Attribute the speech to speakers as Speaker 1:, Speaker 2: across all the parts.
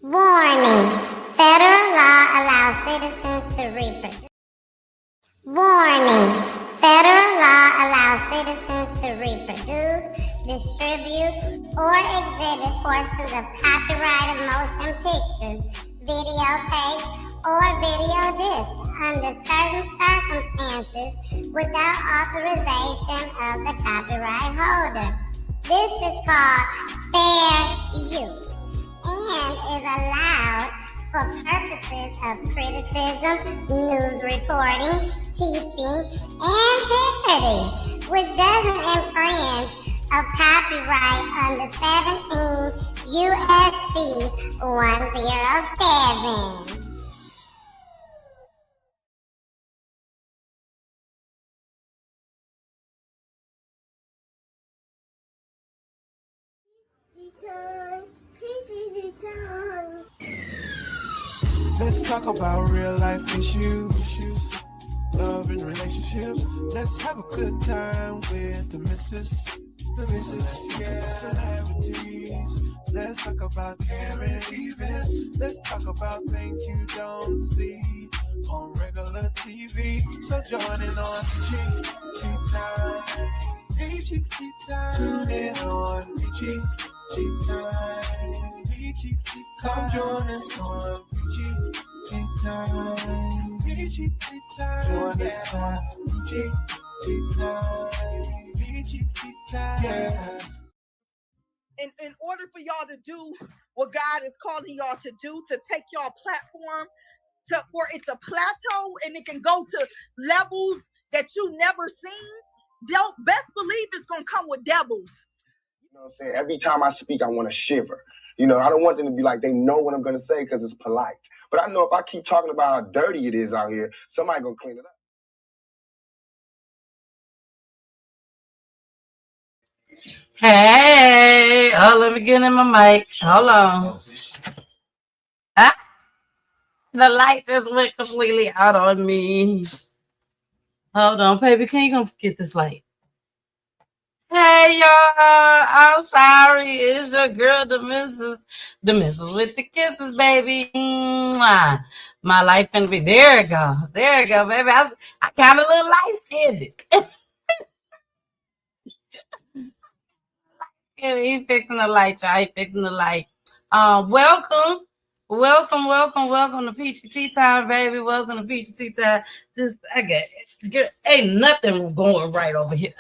Speaker 1: Warning. Federal law allows citizens to reproduce. Warning. Federal law allows citizens to reproduce, distribute, or exhibit portions of copyrighted motion pictures, videotapes, or video discs under certain circumstances without authorization of the copyright holder. This is called fair use and is allowed for purposes of criticism, news reporting, teaching, and parody, which doesn't infringe of copyright under 17 USC 107.
Speaker 2: Let's talk about real life issues, love and relationships. Let's have a good time with the missus, yeah, celebrities. Let's talk about current events. Let's talk about things you don't see on regular TV. So join in on PG Time. PG Time. Tune in on PG Time. PG Time. Come join us on PG Time. PG Time. Join us on PG Time. PG Time. Yeah.
Speaker 3: In order for y'all to do what God is calling y'all to do, to take y'all platform for it to plateau and it can go to levels that you never seen, don't best believe it's gonna come with devils.
Speaker 4: You know what I'm saying? Every time I speak, I want to shiver. You know, I don't want them to be like, they know what I'm going to say because it's polite. But I know if I keep talking about how dirty it is out here, somebody going to clean it up.
Speaker 5: Hey, let me get in my mic. Hold on. The light just went completely out on me. Hold on, baby. Can you come get this light? Hey, y'all. I'm sorry. It's your girl, the missus with the kisses, baby. Mwah. My life finna be. There it go. There it go, baby. I kind of look light-skinned. He's fixing the light, y'all. He's fixing the light. Welcome to Peachy Tea Time, baby. Welcome to Peachy Tea Time. Ain't nothing going right over here.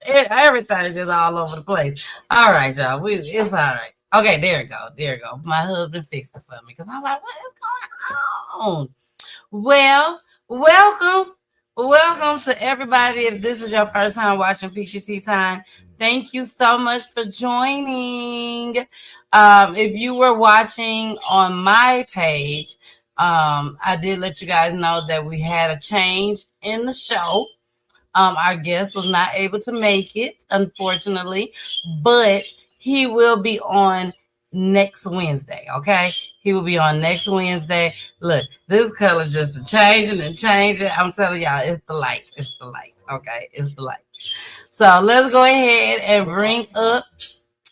Speaker 5: Everything's just all over the place. All right, y'all. It's all right. Okay, there it go. My husband fixed it for me because I'm like, what is going on? Well, welcome to everybody. If this is your first time watching Peachy Tea Time, thank you so much for joining. If you were watching on my page, I did let you guys know that we had a change in the show. Our guest was not able to make it, unfortunately, but he will be on next Wednesday, okay? He will be on next Wednesday. Look, this color just changing. I'm telling y'all, it's the light, okay? It's the light. So let's go ahead and bring up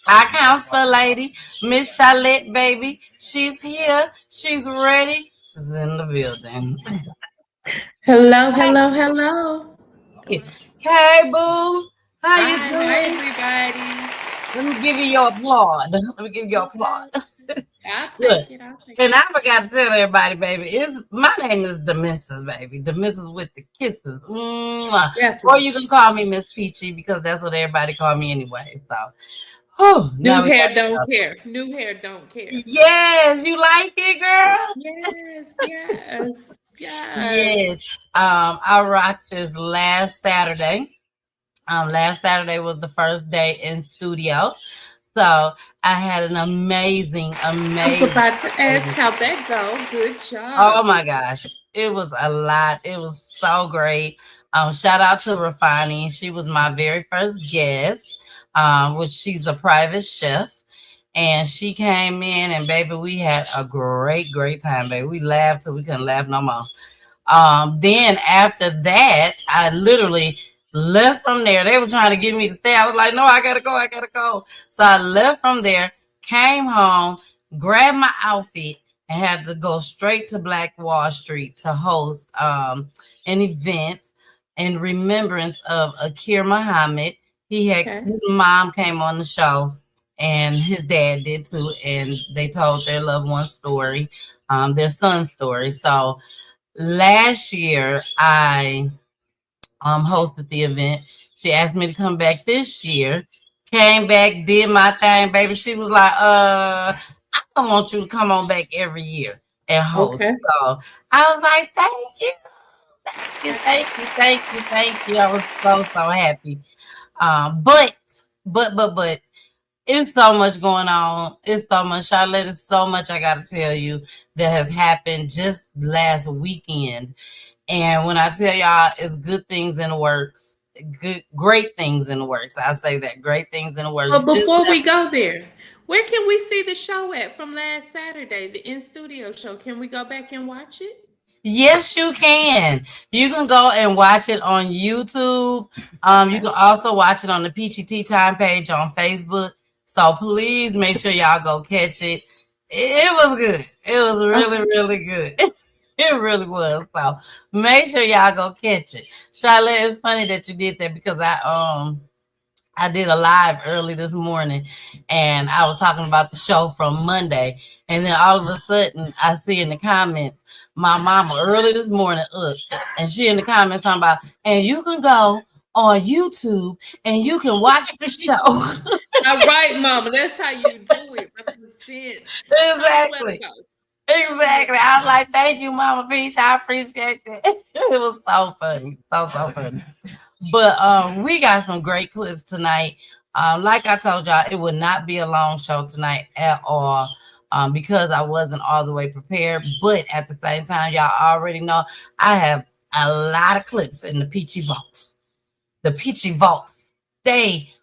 Speaker 5: our counselor lady, Miss Charlotte, baby. She's here. She's ready. She's in the building.
Speaker 6: Hello.
Speaker 5: Hey, boo. How you doing?
Speaker 6: Hi, everybody.
Speaker 5: Let me give you your applaud.
Speaker 6: I'll take it.
Speaker 5: And I forgot to tell everybody, baby, my name is the Missus, baby. The Missus with the kisses. Yes, or you can call me Miss Peachy because that's what everybody call me anyway. So,
Speaker 6: New hair don't care.
Speaker 5: Yes, you like it, girl?
Speaker 6: Yes.
Speaker 5: I rocked this last Saturday. Last Saturday was the first day in studio. So I had an amazing.
Speaker 6: I was about to ask how that go. Good job.
Speaker 5: Oh my gosh. It was a lot. It was so great. Shout out to Rafani. She was my very first guest, which she's a private chef. And she came in and baby, we had a great time, baby. We laughed till we couldn't laugh no more. Then after that, I literally left from there. They were trying to get me to stay. I was like, no, I gotta go. So I left from there, Came home, grabbed my outfit, and had to go straight to Black Wall Street to host an event in remembrance of Akir Muhammad. His mom came on the show, and his dad did too, and they told their loved one's story, their son's story. So last year I hosted the event. She asked me to come back this year. Came back, did my thing, baby. She was like, I don't want you to come on back every year and host.
Speaker 6: Okay.
Speaker 5: So I was like, thank you. I was so happy. But it's so much going on. It's so much, Charlotte. It's so much I gotta tell you that has happened just last weekend. And when I tell y'all, it's good things in the works. Great things in the works. I say that, great things in the works.
Speaker 6: But before we go there, where can we see the show at from last Saturday, the in-studio show? Can we go back and watch it?
Speaker 5: Yes, you can. You can go and watch it on YouTube. You can also watch it on the Peachy Tea Time page on Facebook. So please make sure y'all go catch it. It was good. It was really, really good. It really was. So make sure y'all go catch it. Charlotte, it's funny that you did that because I did a live early this morning and I was talking about the show from Monday. And then all of a sudden I see in the comments, my mama early this morning up, and she in the comments talking about, and you can go on YouTube and you can watch the show.
Speaker 6: All right, mama. That's how you do it.
Speaker 5: Exactly. I was like, thank you, Mama Peach. I appreciate that. It was so funny. So funny. But we got some great clips tonight. Like I told y'all, it would not be a long show tonight at all. Because I wasn't all the way prepared. But at the same time, y'all already know I have a lot of clips in the Peachy Vault. The Peachy Vault, stay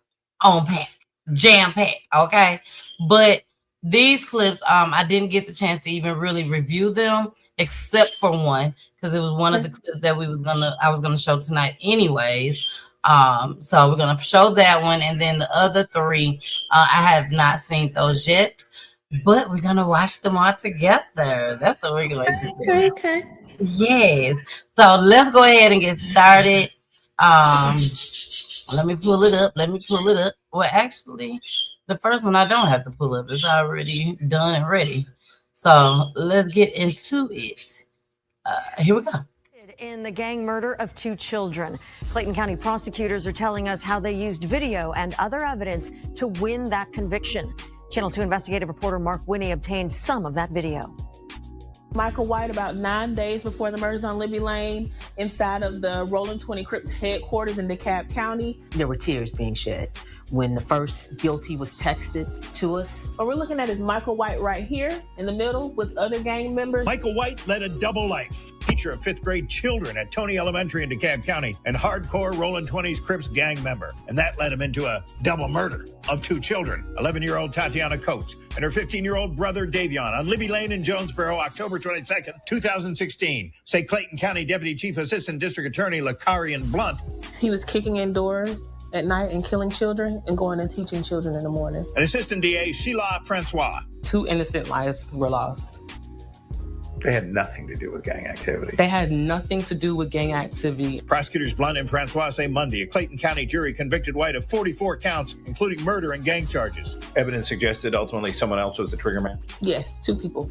Speaker 5: on pack, jam pack, okay? But these clips, I didn't get the chance to even really review them, except for one, because it was one of the clips that I was gonna show tonight anyways. So we're gonna show that one, and then the other three, I have not seen those yet. But we're going to watch them all together. That's what we're going to do.
Speaker 6: Okay.
Speaker 5: Yes. So let's go ahead and get started. Let me pull it up. Well, actually, the first one I don't have to pull up. It's already done and ready. So let's get into it. Here we go.
Speaker 7: In the gang murder of 2 children. Clayton County prosecutors are telling us how they used video and other evidence to win that conviction. Channel 2 investigative reporter Mark Winnie obtained some of that video.
Speaker 8: Michael White, about 9 days before the murders on Libby Lane, inside of the Rolling 20 Crips headquarters in DeKalb County.
Speaker 9: There were tears being shed when the first guilty was texted to us.
Speaker 8: What we're looking at is Michael White right here in the middle with other gang members.
Speaker 10: Michael White led a double life. Teacher of 5th grade children at Tony Elementary in DeKalb County and hardcore Rolling 20s Crips gang member. And that led him into a double murder of 2 children, 11-year-old Tatiana Coates and her 15-year-old brother Davion on Libby Lane in Jonesboro, October 22nd, 2016. Say Clayton County Deputy Chief Assistant District Attorney Lakarian Blunt.
Speaker 8: He was kicking in doors at night and killing children and going and teaching children in the morning.
Speaker 10: And Assistant DA Sheila Francois.
Speaker 8: 2 innocent lives were lost.
Speaker 11: They had nothing to do with gang activity.
Speaker 8: They had nothing to do with gang activity.
Speaker 10: Prosecutors Blunt and Francois say Monday a Clayton County jury convicted White of 44 counts, including murder and gang charges.
Speaker 11: Evidence suggested ultimately someone else was the trigger man.
Speaker 8: Yes, 2 people.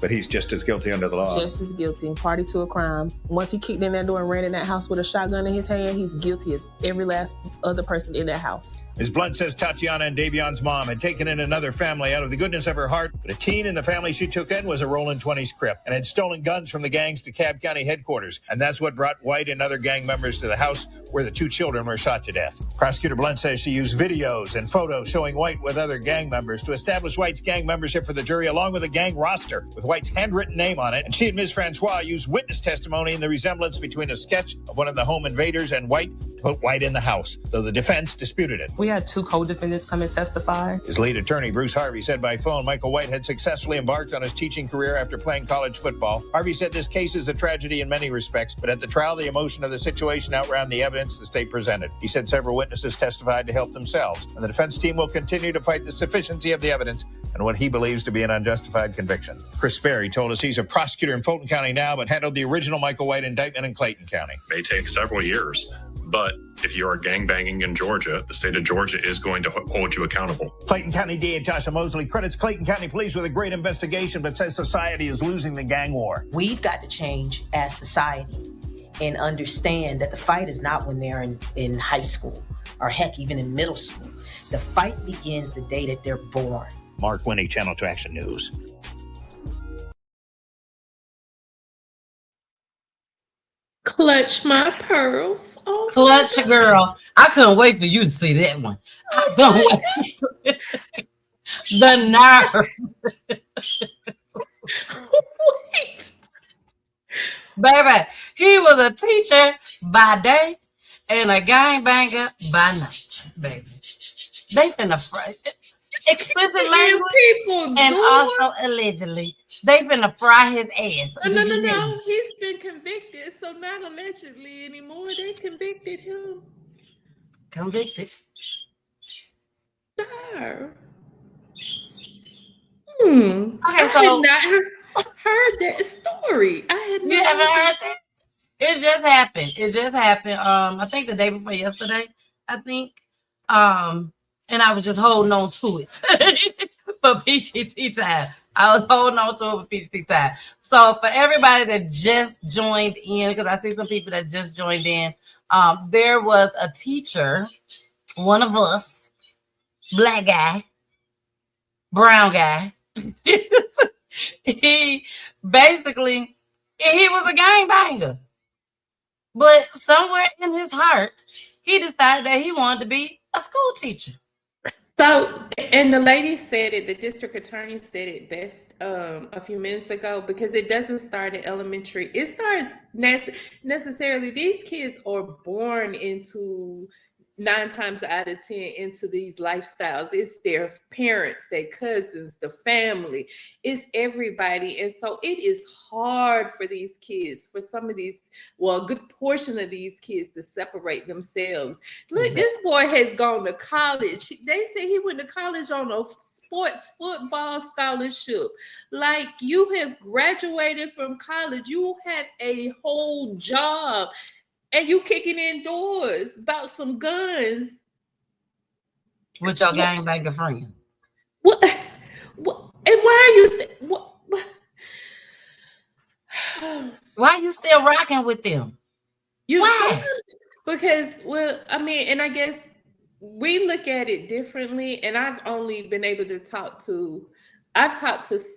Speaker 11: But he's just as guilty under the law.
Speaker 8: Just as guilty. Party to a crime. Once he kicked in that door and ran in that house with a shotgun in his hand, he's guilty as every last other person in that house.
Speaker 10: Ms. Blunt says Tatiana and Davion's mom had taken in another family out of the goodness of her heart, but a teen in the family she took in was a Rolling 20s Crip and had stolen guns from the gang's DeKalb County headquarters. And that's what brought White and other gang members to the house where the 2 children were shot to death. Prosecutor Blunt says she used videos and photos showing White with other gang members to establish White's gang membership for the jury, along with a gang roster with White's handwritten name on it. And she and Ms. Francois used witness testimony in the resemblance between a sketch of one of the home invaders and White to put White in the house, though the defense disputed it.
Speaker 8: We had 2 co-defendants come and testify.
Speaker 10: His lead attorney, Bruce Harvey, said by phone Michael White had successfully embarked on his teaching career after playing college football. Harvey said this case is a tragedy in many respects, but at the trial, the emotion of the situation outran the evidence the state presented. He said several witnesses testified to help themselves, and the defense team will continue to fight the sufficiency of the evidence and what he believes to be an unjustified conviction. Chris Sperry told us he's a prosecutor in Fulton County now, but handled the original Michael White indictment in Clayton County.
Speaker 12: It may take several years, but if you are gangbanging in Georgia, the state of Georgia is going to hold you accountable.
Speaker 10: Clayton County DA Tasha Mosley credits Clayton County Police with a great investigation, but says society is losing the gang war.
Speaker 9: We've got to change as society and understand that the fight is not when they're in high school or heck, even in middle school. The fight begins the day that they're born.
Speaker 10: Mark Winnie, Channel 2 Action News.
Speaker 6: Clutch my pearls. Oh,
Speaker 5: Clutch, girl. I couldn't wait for you to see that one. I couldn't wait. The nerve.
Speaker 6: Wait.
Speaker 5: Baby, he was a teacher by day and a gangbanger by night, baby. They finna explicit language
Speaker 6: people
Speaker 5: and also allegedly. They finna fry his ass.
Speaker 6: No. He's been convicted, so not allegedly anymore. They convicted him.
Speaker 5: Convicted.
Speaker 6: Sir.
Speaker 5: Okay, so
Speaker 6: I had not heard that story. I had not.
Speaker 5: You haven't heard that? It just happened. It just happened. I think the day before yesterday. I think. And I was just holding on to it for PGT time. I was holding on to it for PGT time. So for everybody that just joined in, because I see some people that just joined in, there was a teacher, one of us, black guy, brown guy. He basically, he was a gangbanger. But somewhere in his heart, he decided that he wanted to be a school teacher.
Speaker 6: So, and the lady said it, the district attorney said it best a few minutes ago, because it doesn't start in elementary. It starts necessarily, these kids are born into 9 times out of 10 into these lifestyles. It's their parents, their cousins, the family, it's everybody. And so it is hard for these kids, for some of these, well, a good portion of these kids to separate themselves. Look, this boy has gone to college. They say he went to college on a sports football scholarship. Like, you have graduated from college, you have a whole job, and you kicking indoors about some guns
Speaker 5: with your gangbanger friend.
Speaker 6: What? And why are you? What?
Speaker 5: Why are you still rocking with them? Why?
Speaker 6: Because, well, I mean, and I guess we look at it differently. And I've only been able to talked to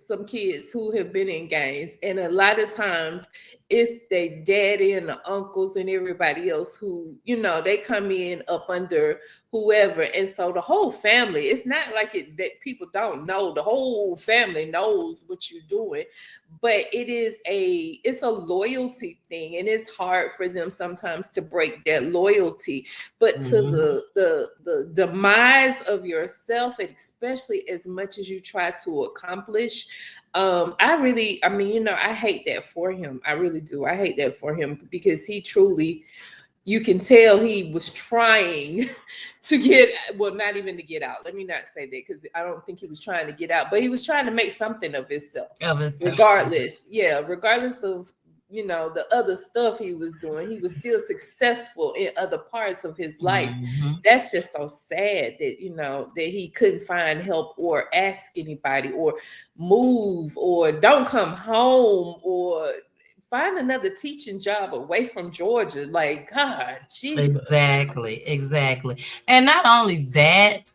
Speaker 6: some kids who have been in gangs, and a lot of times it's their daddy and the uncles and everybody else who, you know, they come in up under whoever. And so the whole family, it's not like it that people don't know. The whole family knows what you're doing, but it's a loyalty thing, and it's hard for them sometimes to break that loyalty. But to the demise of yourself, and especially as much as you try to accomplish, I hate that for him. I really do. I hate that for him, because he truly, you can tell he was trying to not even to get out. Let me not say that, because I don't think he was trying to get out, but he was trying to make something of himself. Regardless. Yeah, regardless of, you know, the other stuff he was doing, he was still successful in other parts of his life. That's just so sad that, you know, that he couldn't find help or ask anybody or move or don't come home or find another teaching job away from Georgia. Like, God, Jesus.
Speaker 5: Exactly. And not only that,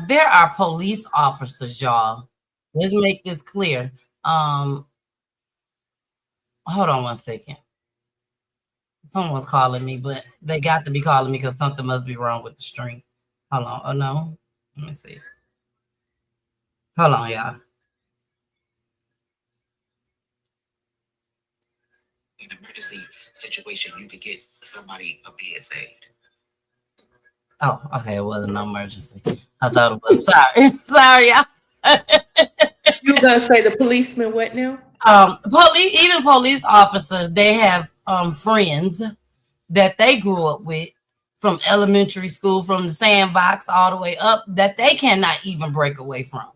Speaker 5: there are police officers, y'all. Let's make this clear. Hold on one second. Someone's calling me, but they got to be calling me because something must be wrong with the string. Hold on. Oh, no. Let me see. Hold on, y'all.
Speaker 13: In an emergency situation, you could get somebody a BSA.
Speaker 5: Oh, okay. It wasn't no emergency. I thought it was. Sorry, y'all.
Speaker 6: You gonna say the policeman what now?
Speaker 5: Police officers, they have friends that they grew up with from elementary school, from the sandbox all the way up, that they cannot even break away from.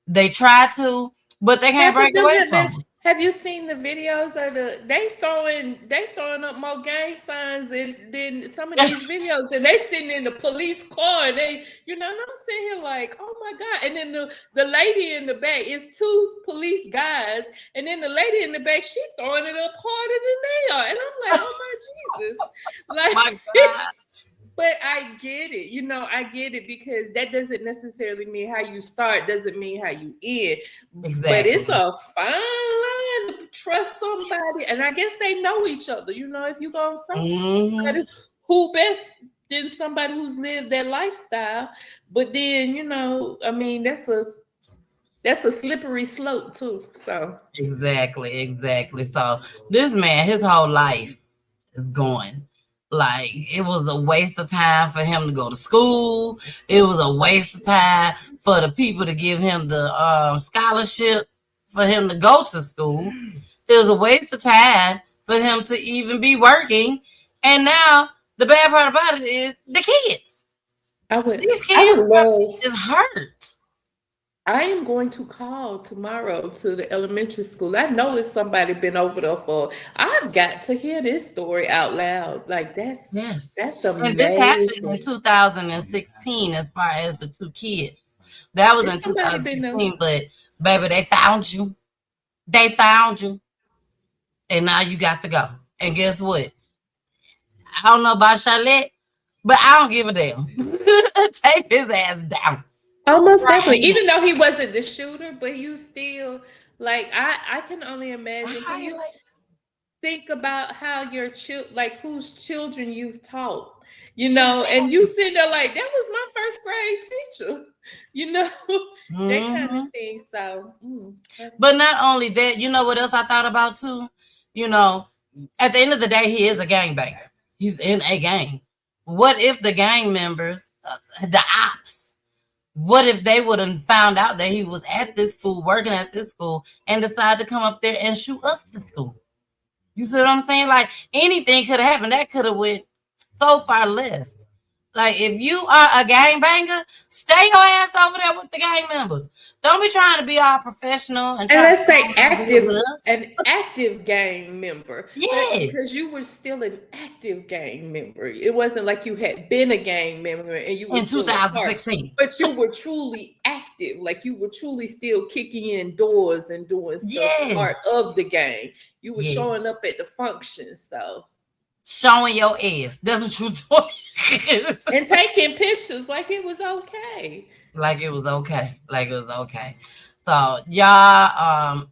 Speaker 5: They try to, but they can't break away from them.
Speaker 6: Have you seen the videos of they throwing up more gang signs than some of these videos, and they sitting in the police car, and they, and I'm sitting here like, oh my God. And then the lady in the back, it's two police guys, and then the lady in the back, she throwing it up harder than they are. And I'm like, oh my Jesus. Like,
Speaker 5: my God.
Speaker 6: But I get it, I get it, because that doesn't necessarily mean how you start, doesn't mean how you end.
Speaker 5: Exactly.
Speaker 6: But it's a fine line to trust somebody. And I guess they know each other. If you're going to trust somebody, who best than somebody who's lived that lifestyle. But then, I mean, that's a slippery slope too. So
Speaker 5: Exactly. So this man, his whole life is going. Like, it was a waste of time for him to go to school. It was a waste of time for the people to give him the scholarship for him to go to school. It was a waste of time for him to even be working. And now the bad part about it is the kids. These kids is hurt.
Speaker 6: I am going to call tomorrow to the elementary school. I know it's somebody been over there for. I've got to hear this story out loud. Like, that's amazing.
Speaker 5: And this happened in 2016 as far as the two kids. That was in 2016, but baby, they found you. They found you. And now you got to go. And guess what? I don't know about Charlotte, but I don't give a damn. Take his ass down.
Speaker 6: Almost definitely. Even though he wasn't the shooter, but you still, like, I can only imagine. Can you think about how your whose children you've taught, and you sitting there like, that was my first grade teacher, that kind of thing. So,
Speaker 5: but not only that, you know what else I thought about too? At the end of the day, he is a gangbanger. He's in a gang. What if the gang members, the ops, what if they would have found out that he was at this school, working at this school, and decided to come up there and shoot up the school? You see what I'm saying? Like, anything could have happened. That could have went so far left. Like, if you are a gangbanger, stay your ass over there with the gang members. Don't be trying to be all professional and
Speaker 6: let's say an active gang member.
Speaker 5: Yes.
Speaker 6: Because you were still an active gang member. It wasn't like you had been a gang member and you were
Speaker 5: in 2016.
Speaker 6: But you were truly active. Like, you were truly still kicking in doors and doing stuff part of the gang. You were showing up at the functions, so.
Speaker 5: Showing your ass. That's what you doing.
Speaker 6: And taking pictures like it was okay.
Speaker 5: Like it was okay. So y'all,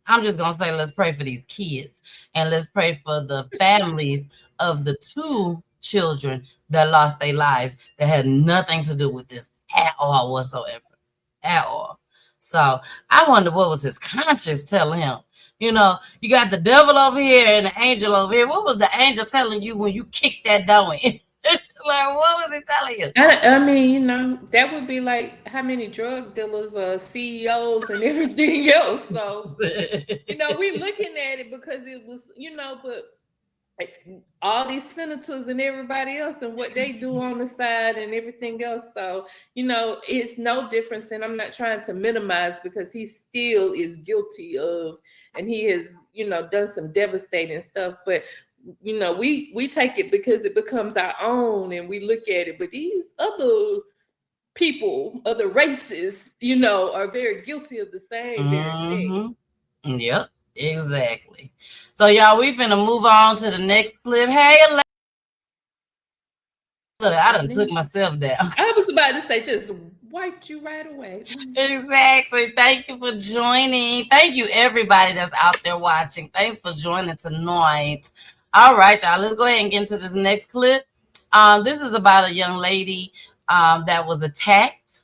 Speaker 5: I'm just gonna say, let's pray for these kids, and let's pray for the families of the two children that lost their lives that had nothing to do with this at all whatsoever. At all. So I wonder what was his conscience telling him. You got the devil over here and the angel over here. What was the angel telling you when you kicked that door in? Like, what was he telling you?
Speaker 6: I mean, that would be like how many drug dealers are CEOs and everything else. So, we looking at it because it was, but all these senators and everybody else and what they do on the side and everything else. So, it's no difference. And I'm not trying to minimize, because he still is guilty of, and he has, done some devastating stuff. But, we take it because it becomes our own and we look at it. But these other people, other races, are very guilty of the same very thing.
Speaker 5: Yep, exactly. So, y'all, we finna move on to the next clip. Hey, look, I done took myself down.
Speaker 6: I was about to say, just wiped you right away.
Speaker 5: Exactly. Thank you for joining. Thank you, everybody that's out there watching. Thanks for joining tonight. All right, y'all, let's go ahead and get into this next clip. This is about a young lady that was attacked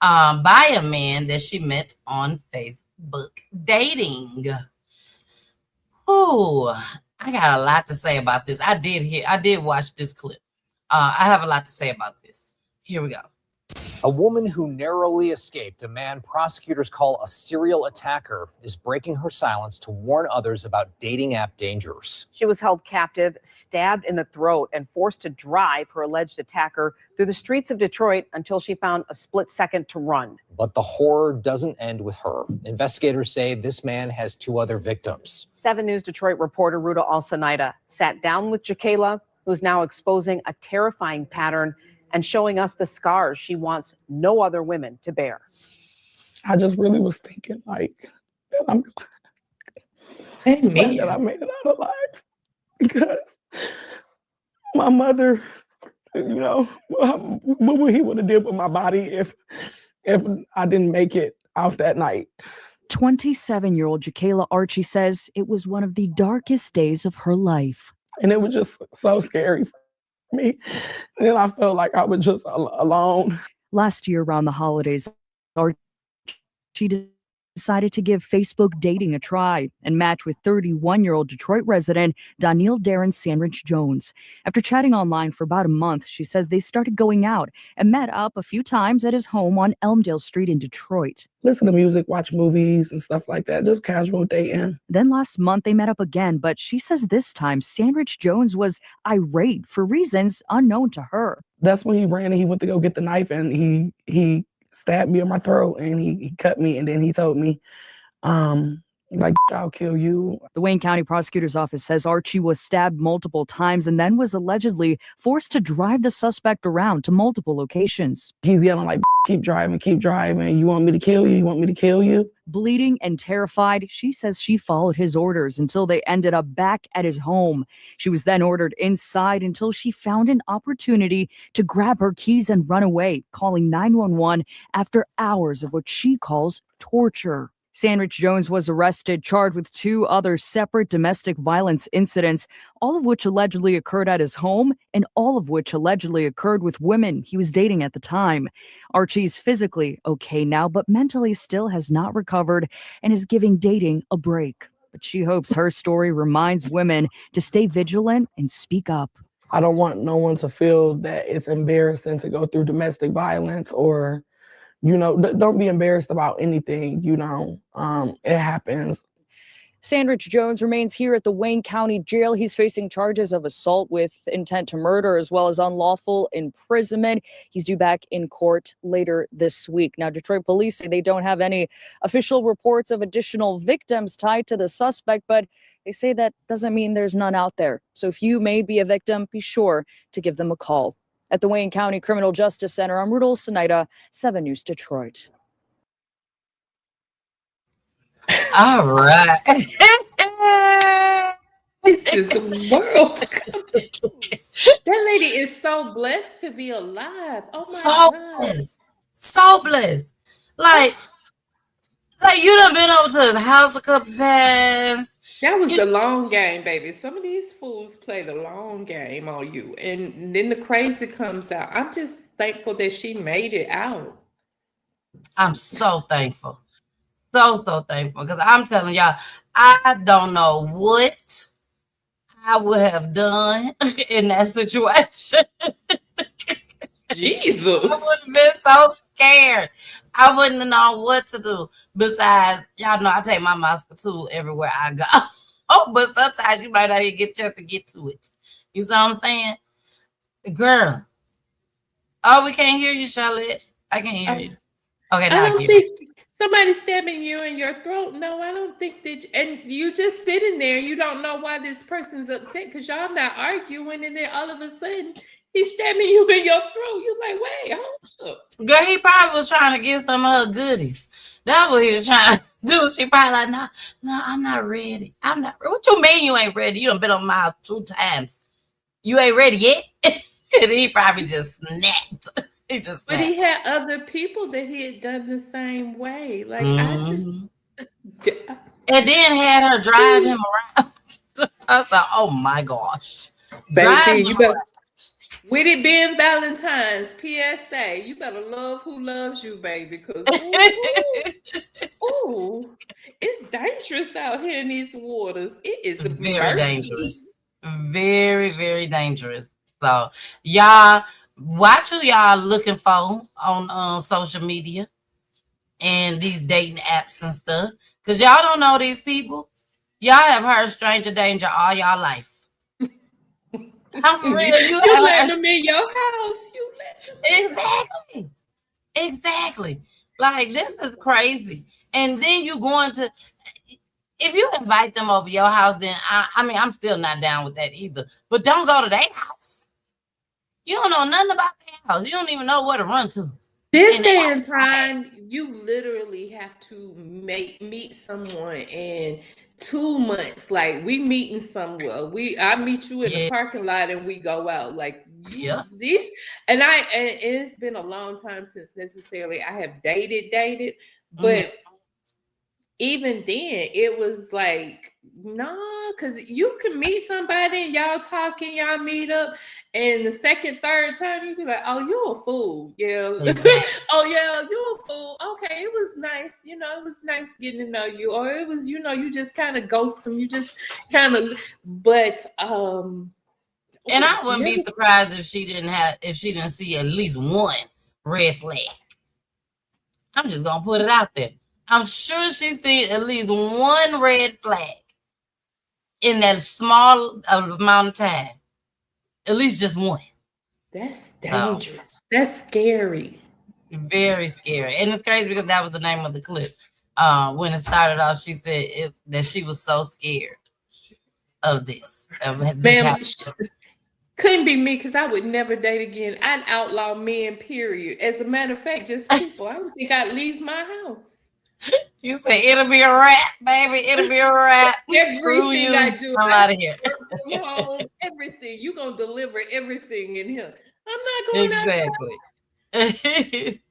Speaker 5: by a man that she met on Facebook dating. Ooh, I got a lot to say about this. I did watch this clip. I have a lot to say about this. Here we go.
Speaker 14: A woman who narrowly escaped a man prosecutors call a serial attacker is breaking her silence to warn others about dating app dangers.
Speaker 15: She was held captive, stabbed in the throat, and forced to drive her alleged attacker through the streets of Detroit until she found a split second to run.
Speaker 14: But the horror doesn't end with her. Investigators say this man has 2 other victims.
Speaker 15: 7 News Detroit reporter Ruta Alsanaida sat down with Jakayla, who's now exposing a terrifying pattern and showing us the scars she wants no other women to bear.
Speaker 16: I just really was thinking, like, that I'm glad that I made it out alive, because my mother, you know, what he would have did with my body if I didn't make it out that night.
Speaker 17: 27-year-old Jakayla Archie says it was one of the darkest days of her life.
Speaker 16: And it was just so scary for me. And then I felt like I was just alone.
Speaker 17: Last year around the holidays, Archie decided to give Facebook dating a try and match with 31-year-old Detroit resident Danielle Darren Sandridge Jones. After chatting online for about a month, she says they started going out and met up a few times at his home on Elmdale Street in Detroit.
Speaker 16: Listen to music, watch movies and stuff like that, just casual dating.
Speaker 17: Then last month they met up again, but she says this time Sandridge Jones was irate for reasons unknown to her.
Speaker 16: That's when he ran and he went to go get the knife, and he stabbed me in my throat, and he cut me, and then he told me, like, I'll kill you.
Speaker 17: The Wayne County Prosecutor's Office says Archie was stabbed multiple times and then was allegedly forced to drive the suspect around to multiple locations.
Speaker 16: He's yelling like, keep driving, you want me to kill you, you want me to kill you?
Speaker 17: Bleeding and terrified, she says she followed his orders until they ended up back at his home. She was then ordered inside until she found an opportunity to grab her keys and run away, calling 911 after hours of what she calls torture. Sandridge Jones was arrested, charged with 2 other separate domestic violence incidents, all of which allegedly occurred at his home and all of which allegedly occurred with women he was dating at the time. Archie's physically okay now, but mentally still has not recovered and is giving dating a break. But she hopes her story reminds women to stay vigilant and speak up.
Speaker 16: I don't want no one to feel that it's embarrassing to go through domestic violence, or you know, don't be embarrassed about anything, you know, it happens.
Speaker 17: Sandridge Jones remains here at the Wayne County Jail. He's facing charges of assault with intent to murder as well as unlawful imprisonment. He's due back in court later this week. Now, Detroit police say they don't have any official reports of additional victims tied to the suspect, but they say that doesn't mean there's none out there. So if you may be a victim, be sure to give them a call. At the Wayne County Criminal Justice Center, I'm Ruta Alsanaida, 7 News Detroit.
Speaker 5: All right.
Speaker 6: This is world. That lady is so blessed to be alive. Oh my God.
Speaker 5: Blessed. So blessed. Like you done been over to his house a couple times.
Speaker 6: That was the long game, baby. Some of these fools play the long game on you, and then the crazy comes out. I'm just thankful that she made it out.
Speaker 5: I'm so thankful. So thankful. Because I'm telling y'all, I don't know what I would have done in that situation.
Speaker 6: Jesus.
Speaker 5: I would have been so scared. I wouldn't have known what to do. Besides, y'all know I take my mask too everywhere I go. Oh, but sometimes you might not even get a chance to get to it. You see what I'm saying? Girl. Oh, we can't hear you, Charlotte. I can't hear you. Okay, now
Speaker 6: I don't think somebody stabbing you in your throat. No, I don't think that. And you just sitting there. You don't know why this person's upset because y'all not arguing. And then all of a sudden, he's stabbing you in your throat. You're like, wait, hold up.
Speaker 5: Girl, he probably was trying to get some of her goodies. That's what he was trying to do. She probably like, no, I'm not ready. I'm not ready. What you mean you ain't ready? You done been on my house 2 times. You ain't ready yet? And he probably just snapped. He just snapped.
Speaker 6: But he had other people that he had done the same way. Like, I just...
Speaker 5: And then had her drive him around. I said, oh my gosh.
Speaker 6: Baby, you better... With it being Valentine's, PSA, you better love who loves you, baby, because ooh, it's dangerous out here in these waters. It is
Speaker 5: very dangerous. Very, very dangerous. So, y'all, watch who y'all looking for on social media and these dating apps and stuff. Because y'all don't know these people. Y'all have heard stranger danger all y'all life. I'm for real.
Speaker 6: You let them in your house. You let them
Speaker 5: Exactly. Like, this is crazy. And then you going to, if you invite them over your house, then I mean, I'm still not down with that either. But don't go to their house. You don't know nothing about their house. You don't even know where to run to.
Speaker 6: This day and time, you literally have to meet someone in 2 months. Like, we meeting somewhere. I meet you in the parking lot and we go out. Like, these, and it's been a long time since necessarily I have dated, but even then it was like, no, because you can meet somebody and y'all talking, y'all meet up, and the second, third time you be like, oh, you're a fool. Yeah.
Speaker 5: Exactly.
Speaker 6: Oh yeah, you're a fool. Okay, it was nice, it was nice getting to know you. Or it was, you just kind of ghost them. You just kind of, but
Speaker 5: and I wouldn't be surprised if she didn't see at least one red flag. I'm just gonna put it out there. I'm sure she's seen at least one red flag in that small amount of time. At least just one.
Speaker 6: That's dangerous. That's scary.
Speaker 5: Very scary. And it's crazy because that was the name of the clip. When it started off, she said that she was so scared of this.
Speaker 6: Ma'am, couldn't be me, because I would never date again. I'd outlaw men, period. As a matter of fact, just people. I don't think I'd leave my house.
Speaker 5: You say it'll be a wrap, baby. It'll be a wrap.
Speaker 6: Everything I do,
Speaker 5: I'm out of here.
Speaker 6: Work from home, everything. You gonna deliver everything in here. I'm not going
Speaker 5: Exactly.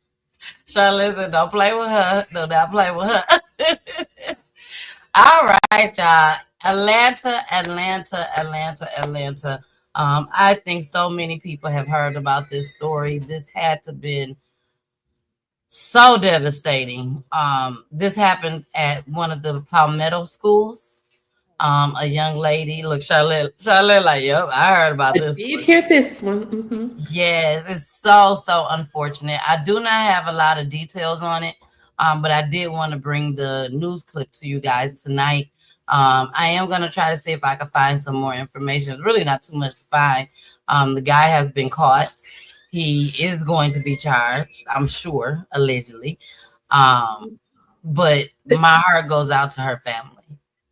Speaker 5: Charlotte said, don't play with her. Do not play with her. All right, y'all. Atlanta. I think so many people have heard about this story. This had to been so devastating. This happened at one of the Palmetto schools. A young lady, look, Charlotte, like, yep, I heard about this.
Speaker 6: I did hear this one. Mm-hmm.
Speaker 5: Yes, it's so unfortunate. I do not have a lot of details on it, but I did want to bring the news clip to you guys tonight. I am going to try to see if I can find some more information. It's really not too much to find. The guy has been caught. He is going to be charged, I'm sure, allegedly. But my heart goes out to her family.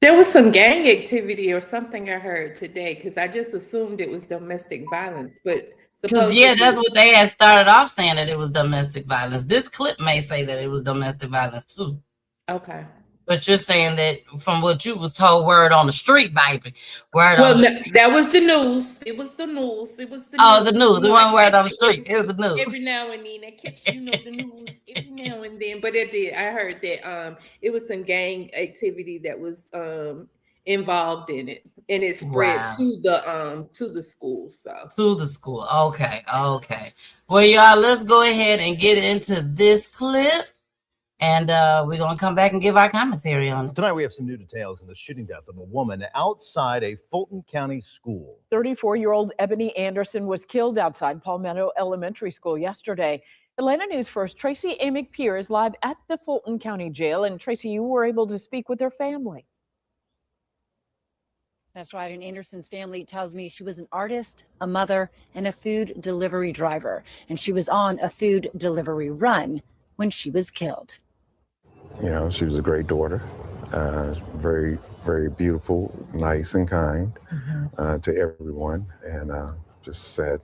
Speaker 6: There was some gang activity or something I heard today, because I just assumed it was domestic violence. But
Speaker 5: that's what they had started off saying, that it was domestic violence. This clip may say that it was domestic violence too.
Speaker 6: Okay.
Speaker 5: But you're saying that from what you was told, word on the street, baby.
Speaker 6: That was the news. It was the news. It was the news.
Speaker 5: Oh, the news. The one word on the street. It was the news.
Speaker 6: Every now and then, I catch the news every now and then. But it did. I heard that it was some gang activity that was involved in it, and it spread to the school.
Speaker 5: To the school. Okay. Well, y'all, let's go ahead and get into this clip. And we're going to come back and give our commentary on it.
Speaker 18: Tonight, we have some new details in the shooting death of a woman outside a Fulton County school.
Speaker 19: 34-year-old Ebony Anderson was killed outside Palmetto Elementary School yesterday. Atlanta News First Tracy Amick Pierre is live at the Fulton County Jail. And Tracy, you were able to speak with her family.
Speaker 20: That's right. And Anderson's family tells me she was an artist, a mother, and a food delivery driver. And she was on a food delivery run when she was killed.
Speaker 21: You know, she was a great daughter, very, very beautiful, nice and kind to everyone, and just sad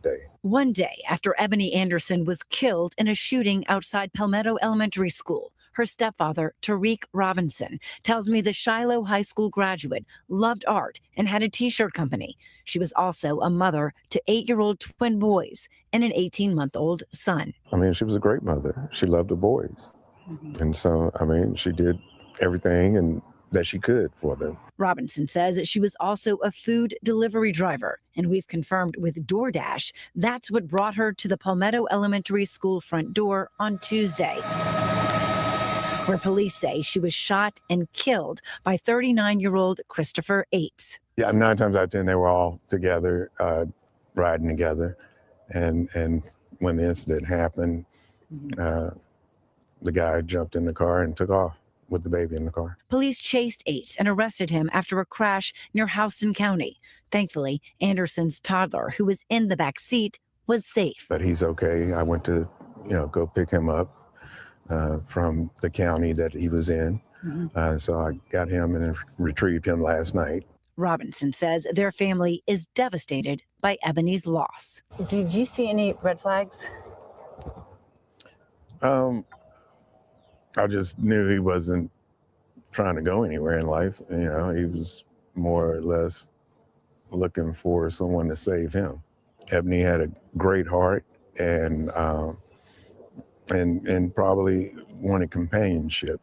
Speaker 21: day.
Speaker 20: One day after Ebony Anderson was killed in a shooting outside Palmetto Elementary School, her stepfather, Tariq Robinson, tells me the Shiloh High School graduate loved art and had a t-shirt company. She was also a mother to 8-year-old twin boys and an 18-month-old son.
Speaker 21: I mean, she was a great mother. She loved the boys. And so, I mean, she did everything that she could for them.
Speaker 20: Robinson says she was also a food delivery driver, and we've confirmed with DoorDash that's what brought her to the Palmetto Elementary School front door on Tuesday, where police say she was shot and killed by 39-year-old Christopher Ates.
Speaker 21: Yeah, 9 times out of 10, they were all together, riding together. And when the incident happened, the guy jumped in the car and took off with the baby in the car.
Speaker 20: Police chased 8 and arrested him after a crash near Houston County. Thankfully, Anderson's toddler, who was in the back seat, was safe.
Speaker 21: But he's okay. I went to, go pick him up from the county that he was in. So I got him and retrieved him last night.
Speaker 20: Robinson says their family is devastated by Ebony's loss. Did you see any red flags?
Speaker 21: I just knew he wasn't trying to go anywhere in life. He was more or less looking for someone to save him. Ebony had a great heart and probably wanted companionship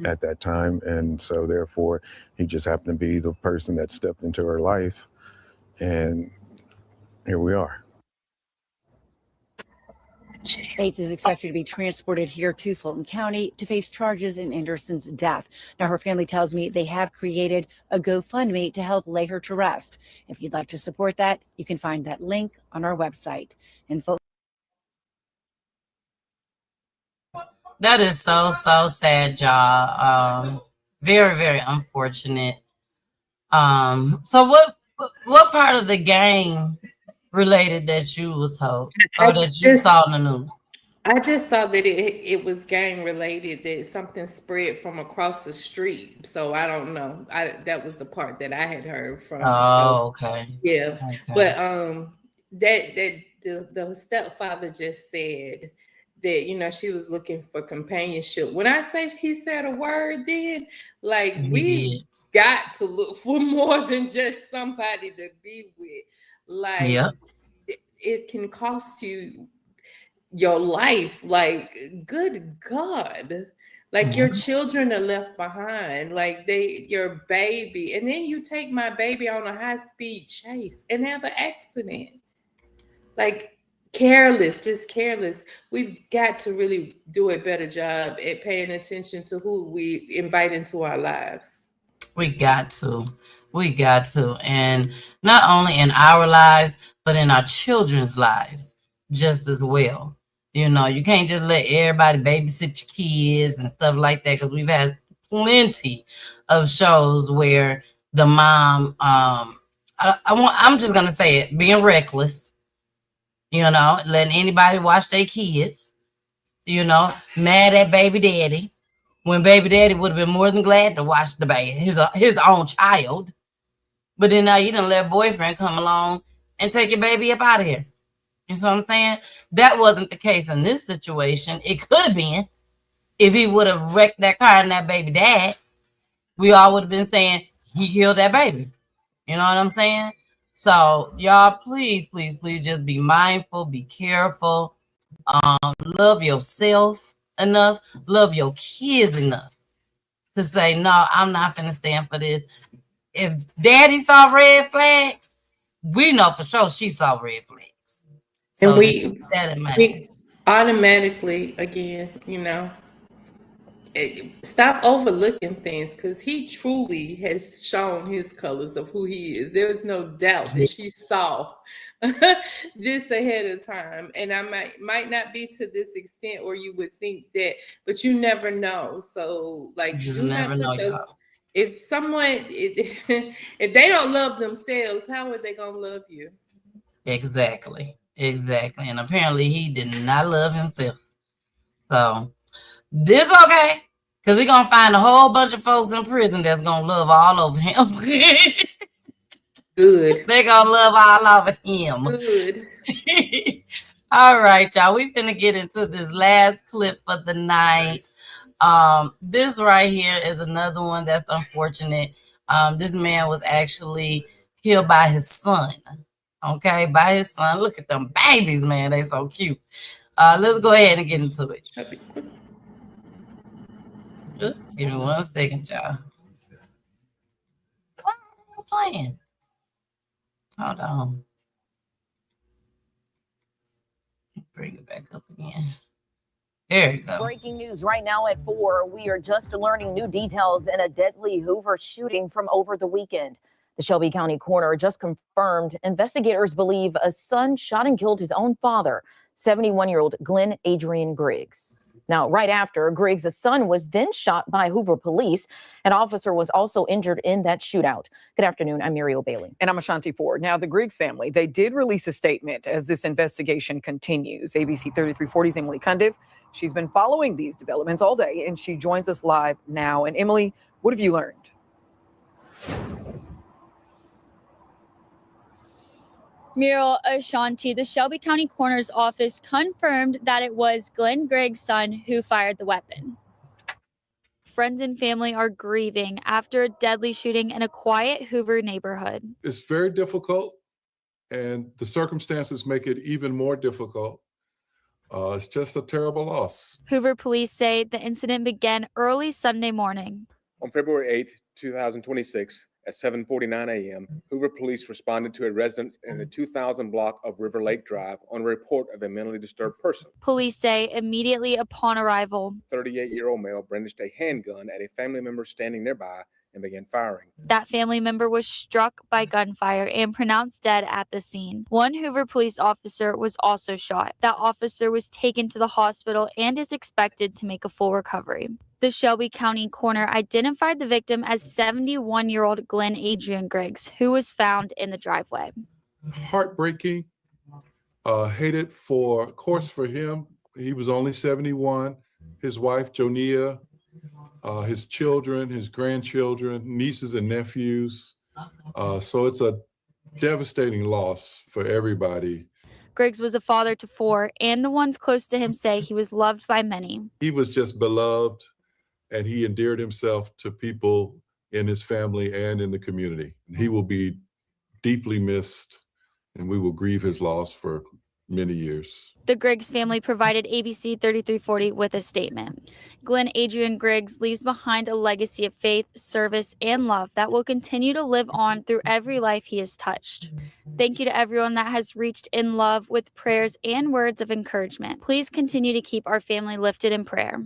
Speaker 21: at that time. And so therefore, he just happened to be the person that stepped into her life. And here we are.
Speaker 20: Bates is expected to be transported here to Fulton County to face charges in Anderson's death. Now, her family tells me they have created a GoFundMe to help lay her to rest. If you'd like to support that, you can find that link on our website. And
Speaker 5: That is so sad, y'all. Very, very unfortunate. So what part of the gang related that you was told or that you saw in the news?
Speaker 6: I just saw that it was gang related, that something spread from across the street. So I don't know. That was the part that I had heard from.
Speaker 5: Oh, okay.
Speaker 6: Yeah.
Speaker 5: Okay.
Speaker 6: But the stepfather just said that, she was looking for companionship. When I say he said a word, then we got to look for more than just somebody to be with. It can cost you your life. Good God. Your children are left behind, your baby, and then you take my baby on a high-speed chase and have an accident. Just careless. We've got to really do a better job at paying attention to who we invite into our lives.
Speaker 5: We got to. And not only in our lives, but in our children's lives just as well. You can't just let everybody babysit your kids and stuff like that, because we've had plenty of shows where the mom, I'm just going to say it, being reckless, letting anybody watch their kids, mad at baby daddy, when baby daddy would have been more than glad to watch the baby, his own child. But then now you done let boyfriend come along and take your baby up out of here. You know what I'm saying? That wasn't the case in this situation. It could have been if he would have wrecked that car and that baby dad. We all would have been saying he killed that baby. You know what I'm saying? So y'all, please just be mindful, be careful. Love yourself enough, love your kids enough to say, no, I'm not finna stand for this. If daddy saw red flags, we know for sure she saw red flags. So
Speaker 6: and we
Speaker 5: automatically,
Speaker 6: again, stop overlooking things, because he truly has shown his colors of who he is. There is no doubt that she saw this ahead of time, and I might not be to this extent, or you would think that, but you never know. So
Speaker 5: you never know.
Speaker 6: If someone if they don't love themselves, how are they gonna love you?
Speaker 5: Exactly. And apparently he did not love himself. So this okay, because he's gonna find a whole bunch of folks in prison that's gonna love all over him.
Speaker 6: Good.
Speaker 5: They're gonna love all over him.
Speaker 6: Good.
Speaker 5: All right, y'all. We finna get into this last clip for the night. This right here is another one that's unfortunate. This man was actually killed by his son. Okay, by his son. Look at them babies, man. They so cute. Let's go ahead and get into it. Give me 1 second, y'all. Why are you playing? Hold on. Bring it back up again. There you go.
Speaker 1: Breaking news right now at 4. We are just learning new details in a deadly Hoover shooting from over the weekend.
Speaker 7: The Shelby County coroner just confirmed investigators believe a son shot and killed his own father, 71-year-old Glenn Adrian Griggs. Now, right after Griggs' son was then shot by Hoover police, an officer was also injured in that shootout. Good afternoon, I'm Muriel Bailey.
Speaker 1: And I'm Ashanti Ford. Now, the Griggs family, they did release a statement as this investigation continues. ABC 3340's Emily Cundiff, she's been following these developments all day, and she joins us live now. And Emily, what have you learned?
Speaker 22: Muriel, Ashanti, the Shelby County Coroner's Office confirmed that it was Glenn Griggs' son who fired the weapon. Friends and family are grieving after a deadly shooting in a quiet Hoover neighborhood.
Speaker 23: It's very difficult, and the circumstances make it even more difficult. It's just a terrible loss.
Speaker 22: Hoover police say the incident began early Sunday morning.
Speaker 24: On February 8th, 2026, at 7:49 a.m., Hoover police responded to a residence in the 2000 block of River Lake Drive on a report of a mentally disturbed person.
Speaker 22: Police say immediately upon arrival,
Speaker 24: 38-year-old male brandished a handgun at a family member standing nearby and began firing.
Speaker 22: that family member was struck by gunfire and pronounced dead at the scene. One Hoover police officer was also shot. That officer was taken to the hospital and is expected to make a full recovery. The Shelby County coroner identified the victim as 71-year-old Glenn Adrian Griggs, who was found in the driveway.
Speaker 23: Heartbreaking. Hated for him. He was only 71. His wife, Jonia, his children, his grandchildren, nieces and nephews. So it's a devastating loss for everybody.
Speaker 22: Griggs was a father to 4, and the ones close to him say he was loved by many.
Speaker 23: He was just beloved, and he endeared himself to people in his family and in the community. He will be deeply missed, and we will grieve his loss for many years.
Speaker 22: The Griggs family provided ABC 3340 with a statement. Glenn Adrian Griggs leaves behind a legacy of faith, service, and love that will continue to live on through every life he has touched. Thank you to everyone that has reached in love with prayers and words of encouragement. Please continue to keep our family lifted in prayer.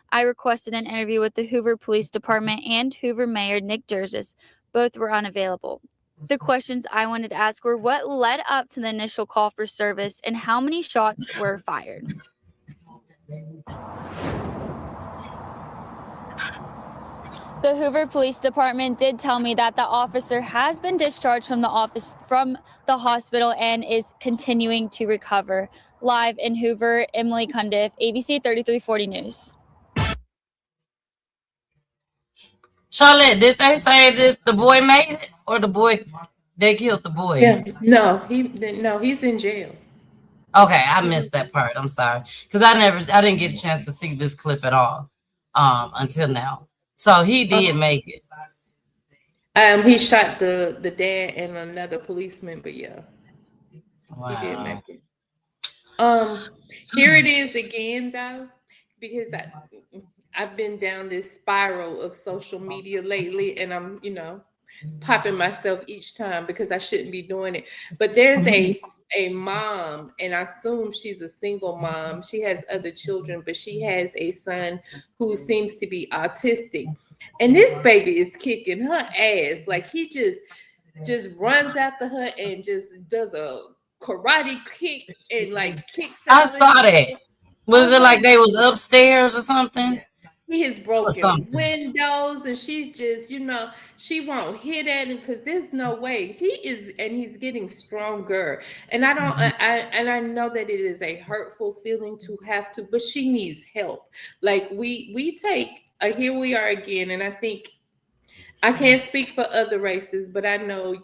Speaker 22: I requested an interview with the Hoover Police Department and Hoover Mayor Nick Durzis. Both were unavailable. The questions I wanted to ask were what led up to the initial call for service and how many shots were fired. The Hoover Police Department did tell me that the officer has been discharged from the hospital and is continuing to recover. Live in Hoover, Emily Cundiff, ABC 3340 News.
Speaker 5: Charlotte, did they say that the boy made it, or they killed the boy?
Speaker 6: Yeah, no, he's in jail.
Speaker 5: Okay, I missed that part. I'm sorry, because I didn't get a chance to see this clip at all until now. So he did make it.
Speaker 6: He shot the dad and another policeman, but yeah,
Speaker 5: Wow.
Speaker 6: he did make it. Here it is again, though, because I've been down this spiral of social media lately, and I'm, popping myself each time because I shouldn't be doing it. But there's a mom, and I assume she's a single mom. She has other children, but she has a son who seems to be autistic. And this baby is kicking her ass. Like he just runs after her and just does a karate kick and like kicks.
Speaker 5: I saw that. Was it like they was upstairs or something?
Speaker 6: He has broken windows, and she's just, she won't hit at him because there's no way he's getting stronger. And I know that it is a hurtful feeling to have to, but she needs help. Like we take here we are again, and I think I can't speak for other races, but I know,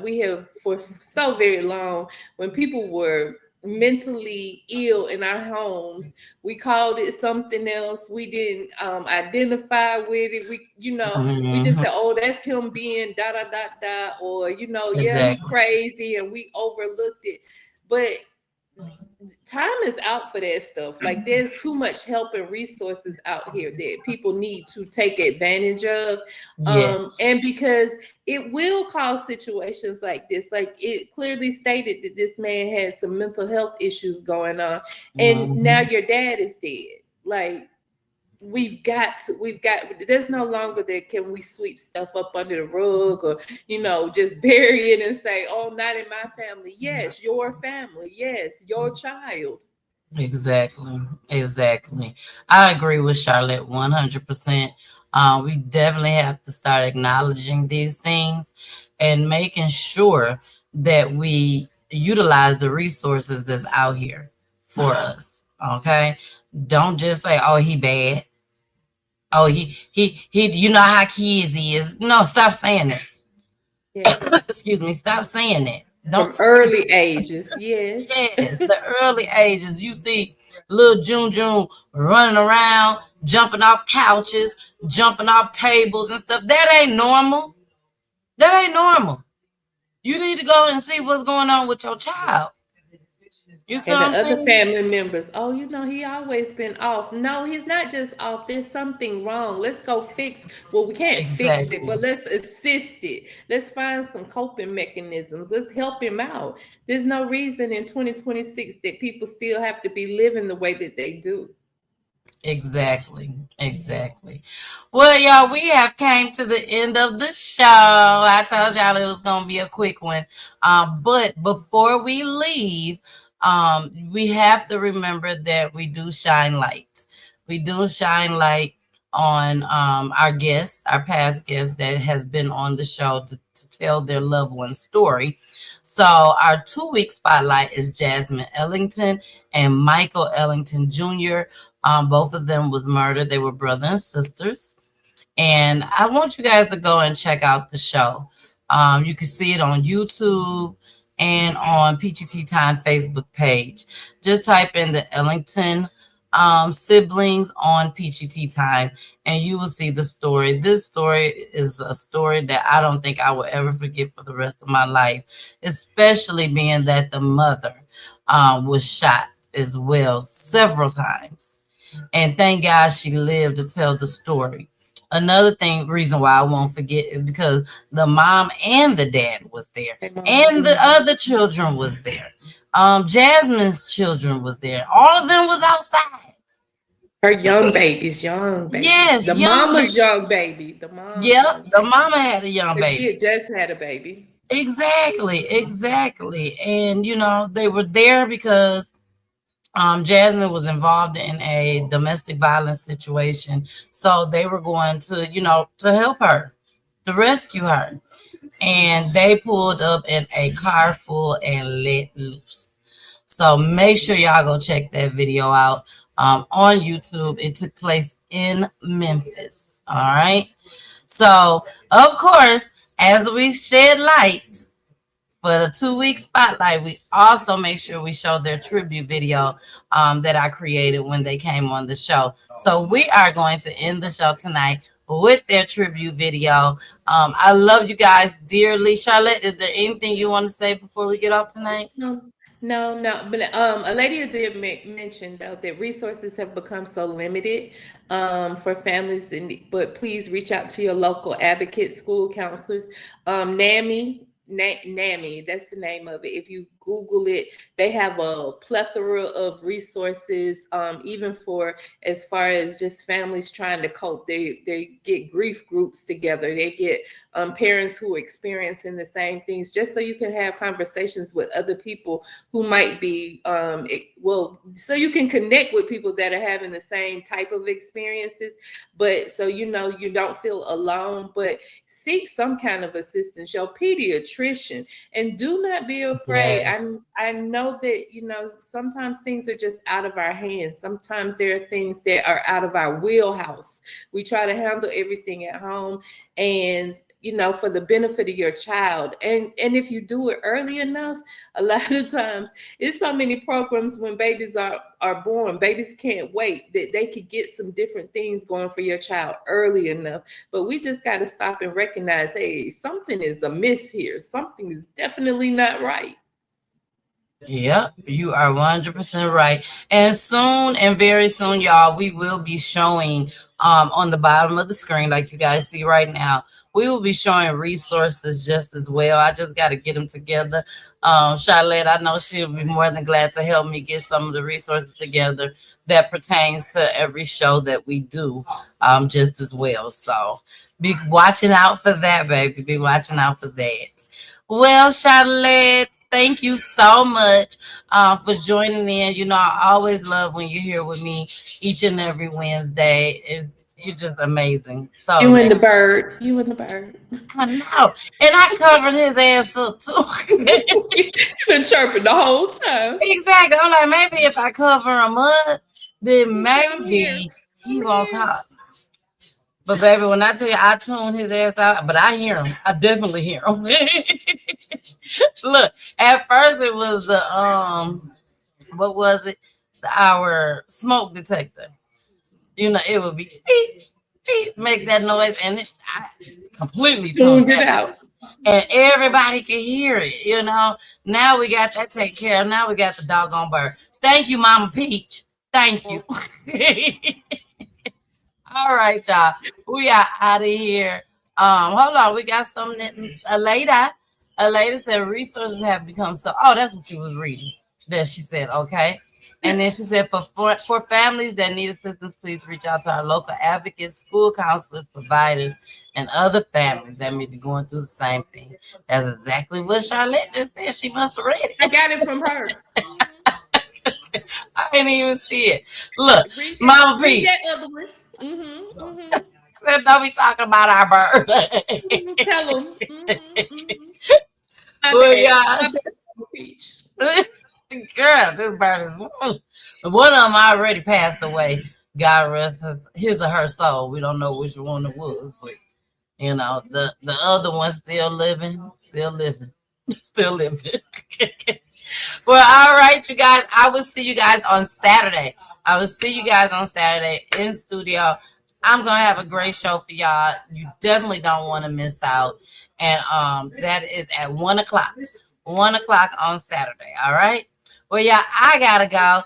Speaker 6: we have for so very long when people were mentally ill in our homes, we called it something else. We didn't identify with it. We we just said, oh, that's him being da da da da, or yeah, he crazy, and we overlooked it. But time is out for that stuff. Like there's too much help and resources out here that people need to take advantage of. And because it will cause situations like this. Like it clearly stated that this man has some mental health issues going on, and now your dad is dead. Like there's no longer that can we sweep stuff up under the rug or, just bury it and say, oh, not in my family. Yes, your family. Yes, your child.
Speaker 5: Exactly. I agree with Charlotte 100%. We definitely have to start acknowledging these things and making sure that we utilize the resources that's out here for us. Okay. Don't just say, oh, he bad. Oh, he, you know how kids is. No, stop saying that.
Speaker 6: Yeah.
Speaker 5: Excuse me. Stop saying that.
Speaker 6: From early ages. Yes.
Speaker 5: Yes, the early ages. You see little June running around, jumping off couches, jumping off tables and stuff. That ain't normal. You need to go and see what's going on with your child. You see
Speaker 6: And
Speaker 5: what
Speaker 6: the
Speaker 5: I'm
Speaker 6: other
Speaker 5: saying?
Speaker 6: family members, oh, he always been off. No, he's not just off. There's something wrong. Let's go fix. Well, we can't fix it, but let's assist it. Let's find some coping mechanisms. Let's help him out. There's no reason in 2026 that people still have to be living the way that they do.
Speaker 5: Exactly. Well, y'all, we have came to the end of the show. I told y'all it was gonna be a quick one. But before we leave, we have to remember that we do shine light. We do shine light on our guests, our past guests that has been on the show to tell their loved one's story. So our 2-week spotlight is Jasmine Ellington and Michael Ellington Jr. Both of them was murdered. They were brother and sisters. And I want you guys to go and check out the show. You can see it on YouTube and on PGT Time Facebook page. Just type in the Ellington siblings on PGT Time and you will see the story. This story is a story that I don't think I will ever forget for the rest of my life, especially being that the mother was shot as well several times. And thank God she lived to tell the story. Another reason why I won't forget is because the mom and the dad was there, and the other children was there. Jasmine's children was there. All of them was outside.
Speaker 6: Her young babies.
Speaker 5: Yes,
Speaker 6: the mama's young baby. The mom.
Speaker 5: Yep, the mama had a young baby.
Speaker 6: She had just had a baby.
Speaker 5: Exactly. And they were there because Jasmine was involved in a domestic violence situation. So they were going to, to help her, to rescue her. And they pulled up in a car full and let loose. So make sure y'all go check that video out on YouTube. It took place in Memphis. All right. So, of course, as we shed light for the 2-week spotlight, we also make sure we show their tribute video that I created when they came on the show. So we are going to end the show tonight with their tribute video. I love you guys dearly. Charlotte, is there anything you want to say before we get off tonight?
Speaker 6: No. But a lady did mention though that resources have become so limited for families, but please reach out to your local advocate, school counselors, NAMI, that's the name of it. If you Google it, they have a plethora of resources, even for as far as just families trying to cope. They get grief groups together. They get parents who are experiencing the same things, just so you can have conversations with other people who might be, so you can connect with people that are having the same type of experiences, but so you don't feel alone, but seek some kind of assistance, your pediatrician, and do not be afraid.
Speaker 5: Yes.
Speaker 6: I know that, sometimes things are just out of our hands. Sometimes there are things that are out of our wheelhouse. We try to handle everything at home and, for the benefit of your child. And if you do it early enough, a lot of times it's so many programs when babies are born, babies can't wait, that they could get some different things going for your child early enough. But we just got to stop and recognize, hey, something is amiss here. Something is definitely not right.
Speaker 5: Yep, you are 100% right. And very soon, y'all, we will be showing on the bottom of the screen, like you guys see right now, we will be showing resources just as well. I just got to get them together. Charlotte, I know she'll be more than glad to help me get some of the resources together that pertains to every show that we do, just as well. So be watching out for that, baby. Be watching out for that. Well, Charlotte, thank you so much for joining in. You know, I always love when you're here with me each and every Wednesday. You're just amazing. So
Speaker 6: You and the bird. You and the bird.
Speaker 5: I know. And I covered his ass up too.
Speaker 6: You've been chirping the whole time.
Speaker 5: Exactly. I'm like, maybe if I cover him up, then maybe he won't talk. But baby, when I tell you I tune his ass out, but I hear him. I definitely hear him. Look, at first it was the what was it? Our smoke detector. You know, it would be beep, beep, make that noise, and I completely tuned it out. And everybody can hear it, you know. Now we got that taken care of. Now we got the doggone bird. Thank you, Mama Peach. Thank you. All right, y'all. We are out of here. Hold on. We got something. A lady said resources have become so. Oh, that's what you was reading. Then she said, okay. And then she said, for families that need assistance, please reach out to our local advocates, school counselors, providers, and other families that may be going through the same thing. That's exactly what Charlotte just said. She must have read it.
Speaker 6: I got it from her.
Speaker 5: I didn't even see it. Look, Mama P.
Speaker 6: Read that other one.
Speaker 5: Said, don't be talking about our bird.
Speaker 6: Tell them.
Speaker 5: Well, y'all. Girl, this bird is one of them already passed away. God rest his or her soul. We don't know which one it was, but you know, the other one's still living. Well, all right, you guys. I will see you guys on Saturday. In studio. I'm gonna have a great show for y'all. You definitely don't want to miss out. And that is at 1:00. 1:00 on Saturday. All right. Well, yeah, I gotta go.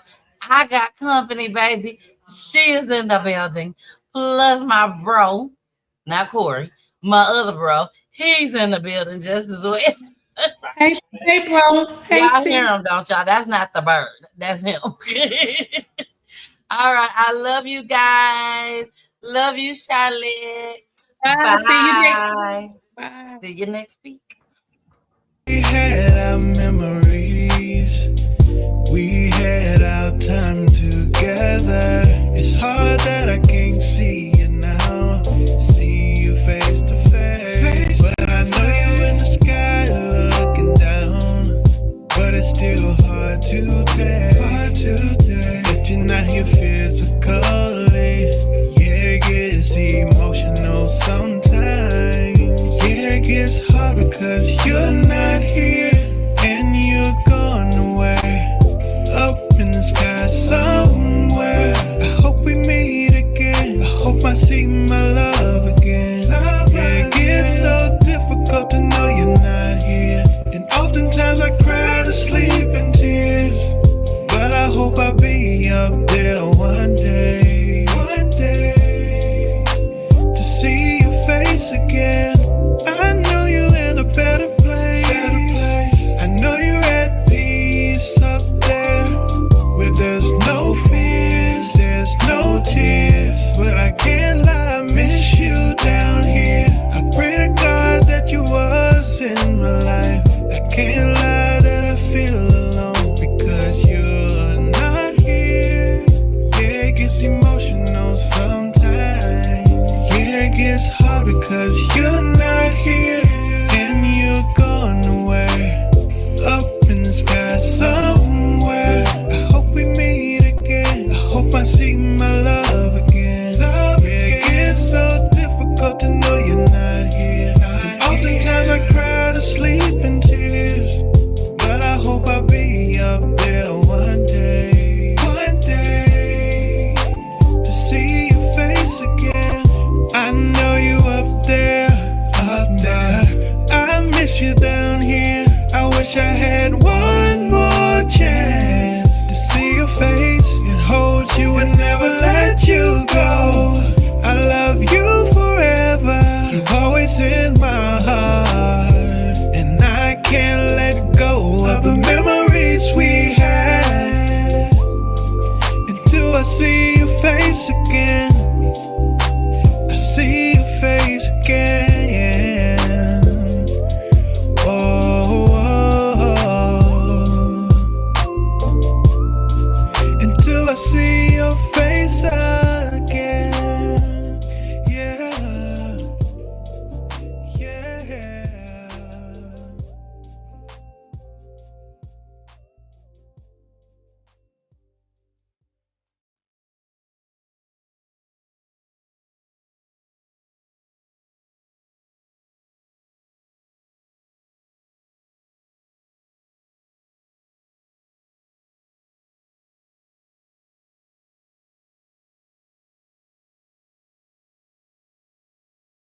Speaker 5: I got company, baby. She is in the building. Plus my bro, not Corey, my other bro. He's in the building just as well.
Speaker 6: Hey, bro. Hey,
Speaker 5: y'all hear him, don't y'all? That's not the bird. That's him. All right. I love you guys. Love you, Charlotte.
Speaker 6: Bye. See you next
Speaker 5: week. Bye. See you next week.
Speaker 2: We had our memories. We had our time together. It's hard that I can't see you now. See you face to face. But I know you in the sky looking down. But it's still hard to tell. That you're not here physically. Yeah, it gets emotional sometimes. Yeah, it gets hard because you're not here and you're gone away. Up in the sky somewhere. I hope we meet again. I hope I see my love again. Yeah, it gets so difficult to know you're not here. And oftentimes I cry to sleep in tears. But I hope I'll be up there one day. One day. To see your face again. I know you're in a better place. I know you're at peace up there. Where there's no fears, there's no tears. But I can't lie, I miss you down here. I pray to God that you was in my life. I can't lie that I feel alone because you're not here. Yeah, it gets emotional sometimes. Yeah, it gets hard because you're not here and you're gone away. Up in the sky somewhere. I hope we meet again. I hope I see my love again. Yeah, it gets so difficult to know you're not here. And oftentimes I cry to sleep in tears. But I hope I'll be up there one day. One day. To see your face again. I know you up there. I miss you down here. I wish I had one more chance to see your face and hold you and never let you go. I love you forever. You're always in place again.